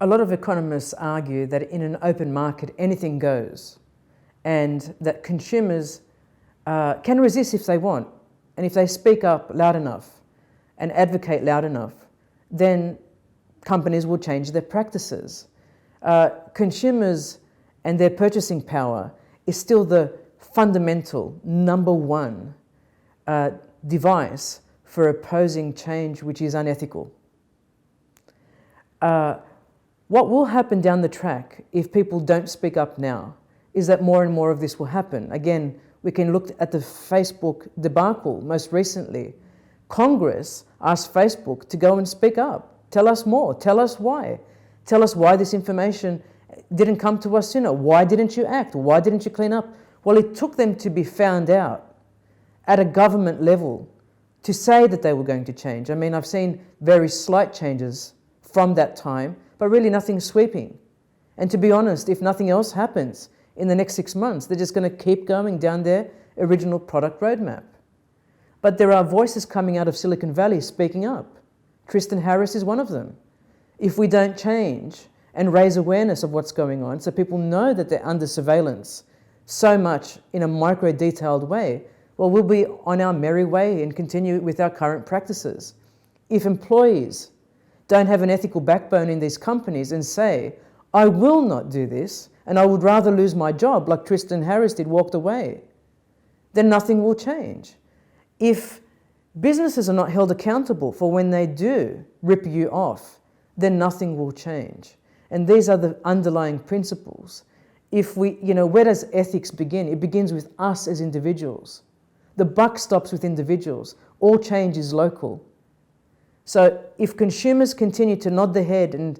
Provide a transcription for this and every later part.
A lot of economists argue that in an open market, anything goes, and that consumers can resist if they want. And if they speak up loud enough and advocate loud enough, then companies will change their practices. Consumers and their purchasing power is still the fundamental number one device for opposing change which is unethical. What will happen down the track if people don't speak up now is that more and more of this will happen. Again, we can look at the Facebook debacle most recently. Congress asked Facebook to go and speak up. Tell us more. Tell us why. Tell us why this information didn't come to us sooner. Why didn't you act? Why didn't you clean up? Well, it took them to be found out at a government level to say that they were going to change. I mean, I've seen very slight changes from that time, but really nothing sweeping. And to be honest, if nothing else happens in the next 6 months, they're just going to keep going down their original product roadmap. But there are voices coming out of Silicon Valley speaking up. Kristin Harris is one of them. If we don't change and raise awareness of what's going on so people know that they're under surveillance so much in a micro-detailed way, well, we'll be on our merry way and continue with our current practices. If employees don't have an ethical backbone in these companies and say, I will not do this, and I would rather lose my job, like Kristin Harris did, walked away, then nothing will change. If businesses are not held accountable for when they do rip you off, then nothing will change. And these are the underlying principles. If we, where does ethics begin? It begins with us as individuals. The buck stops with individuals. All change is local. So if consumers continue to nod their head and,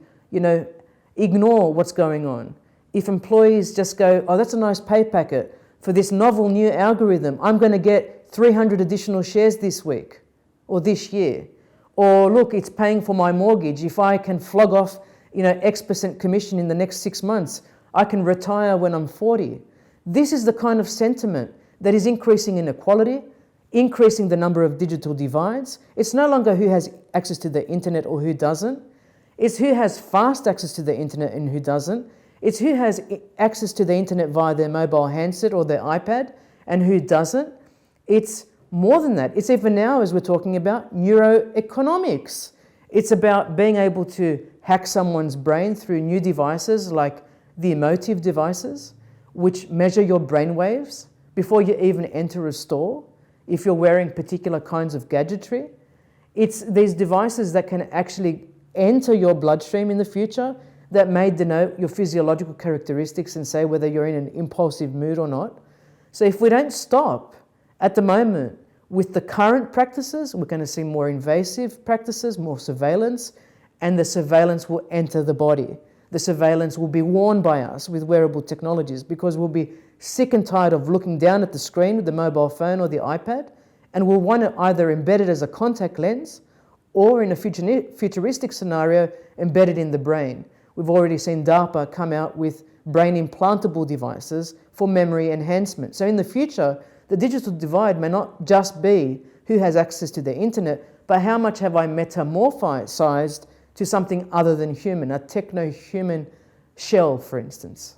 ignore what's going on, if employees just go, oh, that's a nice pay packet for this novel new algorithm, I'm going to get 300 additional shares this week or this year. Or look, it's paying for my mortgage. If I can flog off, X% commission in the next 6 months, I can retire when I'm 40. This is the kind of sentiment that is increasing inequality, increasing the number of digital divides. It's no longer who has access to the internet or who doesn't. It's who has fast access to the internet and who doesn't. It's who has access to the internet via their mobile handset or their iPad and who doesn't. It's more than that. It's even now, as we're talking about, neuroeconomics. It's about being able to hack someone's brain through new devices like the emotive devices, which measure your brain waves before you even enter a store, if you're wearing particular kinds of gadgetry. It's these devices that can actually enter your bloodstream in the future that may denote your physiological characteristics and say whether you're in an impulsive mood or not. So if we don't stop at the moment with the current practices, we're going to see more invasive practices, more surveillance, and the surveillance will enter the body. The surveillance will be worn by us with wearable technologies because we'll be sick and tired of looking down at the screen with the mobile phone or the iPad, and we'll want to either embed it as a contact lens or in a futuristic scenario, embedded in the brain. We've already seen DARPA come out with brain implantable devices for memory enhancement. So in the future, the digital divide may not just be who has access to the internet, but how much have I metamorphosized to something other than human, a techno-human shell, for instance.